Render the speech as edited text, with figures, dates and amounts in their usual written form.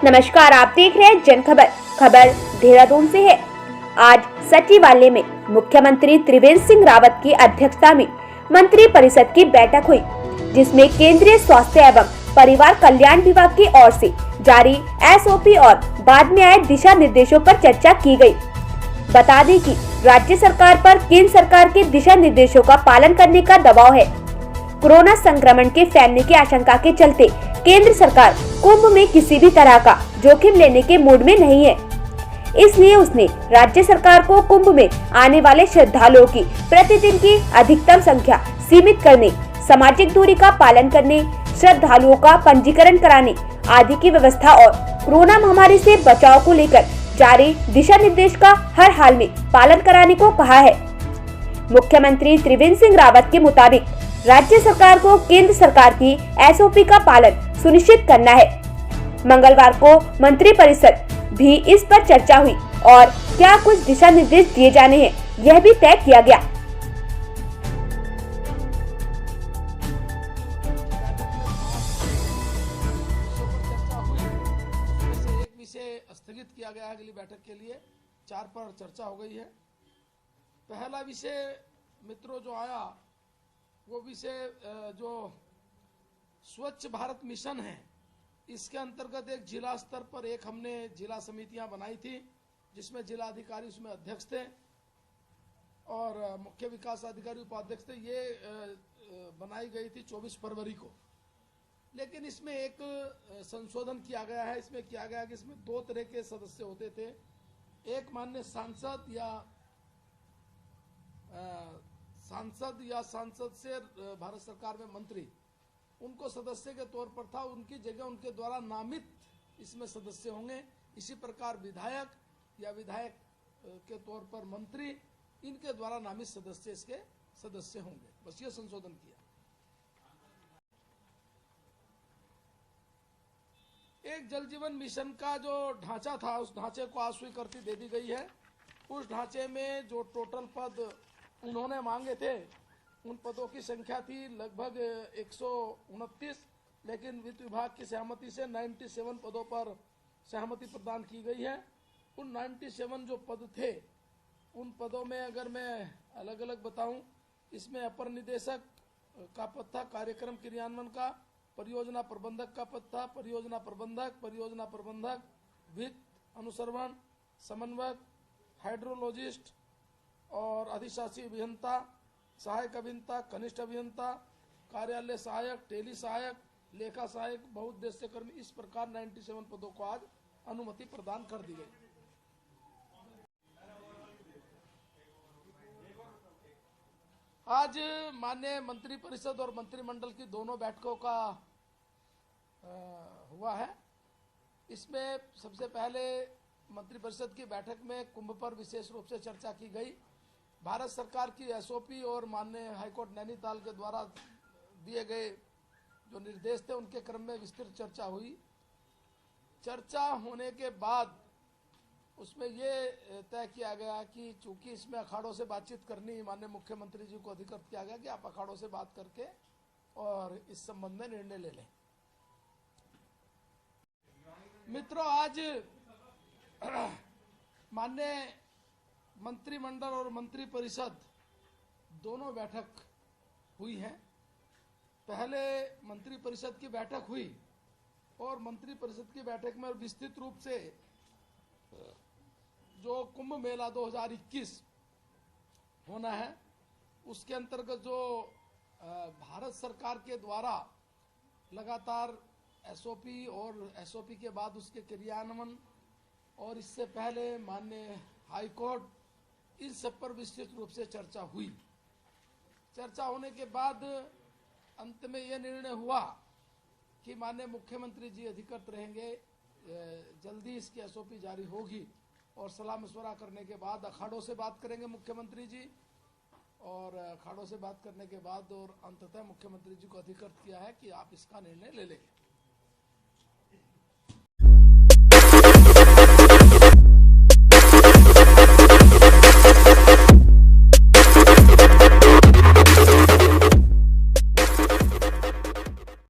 नमस्कार, आप देख रहे हैं जन खबर। खबर देहरादून से है। आज सचिवालय में मुख्यमंत्री त्रिवेंद्र सिंह रावत की अध्यक्षता में मंत्री परिषद की बैठक हुई, जिसमें केंद्रीय स्वास्थ्य एवं परिवार कल्याण विभाग की ओर से जारी एसओपी और बाद में आए दिशा निर्देशों पर चर्चा की गई। बता दें कि राज्य सरकार पर केंद्र सरकार के दिशा निर्देशों का पालन करने का दबाव है। कोरोना संक्रमण के फैलने की आशंका के चलते केंद्र सरकार कुंभ में किसी भी तरह का जोखिम लेने के मूड में नहीं है। इसलिए उसने राज्य सरकार को कुंभ में आने वाले श्रद्धालुओं की प्रतिदिन की अधिकतम संख्या सीमित करने, सामाजिक दूरी का पालन करने, श्रद्धालुओं का पंजीकरण कराने आदि की व्यवस्था और कोरोना महामारी से बचाव को लेकर जारी दिशा निर्देश का हर हाल में पालन कराने को कहा है। मुख्यमंत्री त्रिवेंद्र सिंह रावत के मुताबिक राज्य सरकार को केंद्र सरकार की एसओपी का पालन सुनिश्चित करना है। मंगलवार को मंत्री परिषद भी इस पर चर्चा हुई और क्या कुछ दिशा निर्देश दिए जाने हैं, यह भी तय किया गया। एक विषय स्थगित किया गया है अगली बैठक के लिए, 4 पर चर्चा हो गई है। पहला विषय मित्रों जो आया वो विषय जो स्वच्छ भारत मिशन है, इसके अंतर्गत एक जिला स्तर पर एक हमने जिला समितियां बनाई थी, जिसमें जिला अधिकारी उसमें अध्यक्ष थे और मुख्य विकास अधिकारी उपाध्यक्ष थे। ये बनाई गई थी 24 फरवरी को। लेकिन इसमें एक संशोधन किया गया है। इसमें किया गया कि इसमें 2 तरह के सदस्य होते थे। एक माननीय सांसद या सांसद से भारत सरकार में मंत्री, उनको सदस्य के तौर पर था, उनकी जगह उनके द्वारा नामित इसमें सदस्य होंगे। इसी प्रकार विधायक या विधायक के तौर पर मंत्री, इनके द्वारा नामित सदस्य इसके सदस्य होंगे। बस ये संशोधन किया। एक जल जीवन मिशन का जो ढांचा था, उस ढांचे को आज स्वीकृति दे दी गई है। उस ढांचे में जो टोटल पद उन्होंने मांगे थे, उन पदों की संख्या थी लगभग 129, लेकिन वित्त विभाग की सहमति से 97 पदों पर सहमति प्रदान की गई है। उन 97 जो पद थे, उन पदों में अगर मैं अलग अलग बताऊं, इसमें अपर निदेशक का पद था, कार्यक्रम क्रियान्वयन का, परियोजना प्रबंधक का पद था, परियोजना प्रबंधक, वित्त अनुसरण, समन्वयक, हाइड्रोलॉजिस्ट और अधिशासी अभियंता, सहायक अभियंता, कनिष्ठ अभियंता, कार्यालय सहायक, टेली सहायक, लेखा सहायक, बहुउद्देश्य कर्मी, इस प्रकार 97 पदों को आज अनुमति प्रदान कर दी गई। आज माननीय मंत्री परिषद और मंत्रिमंडल की दोनों बैठकों का हुआ है। इसमें सबसे पहले मंत्री परिषद की बैठक में कुंभ पर विशेष रूप से चर्चा की गई। भारत सरकार की एसओपी और माननीय हाईकोर्ट नैनीताल के द्वारा दिए गए जो निर्देश थे, उनके क्रम में विस्तृत चर्चा हुई। चर्चा होने के बाद उसमें ये तय किया गया कि चूंकि इसमें अखाड़ों से बातचीत करनी, माननीय मुख्यमंत्री जी को अधिकृत किया गया कि आप अखाड़ों से बात करके और इस संबंध में निर्णय ले लें। मित्रों, आज माननीय मंत्रिमंडल और मंत्री परिषद दोनों बैठक हुई है। पहले मंत्री परिषद की बैठक हुई और मंत्री परिषद की बैठक में विस्तृत रूप से जो कुंभ मेला 2021 होना है, उसके अंतर्गत जो भारत सरकार के द्वारा लगातार एसओपी और एसओपी के बाद उसके क्रियान्वयन और इससे पहले माननीय हाईकोर्ट, इन सब पर विस्तृत रूप से चर्चा हुई। चर्चा होने के बाद अंत में यह निर्णय हुआ कि माननीय मुख्यमंत्री जी अधिकृत रहेंगे। जल्दी इसकी एसओपी जारी होगी और सलाह मशवरा करने के बाद अखाड़ों से बात करेंगे मुख्यमंत्री जी, और अखाड़ों से बात करने के बाद और अंततः मुख्यमंत्री जी को अधिकृत किया है कि आप इसका निर्णय ले लेंगे।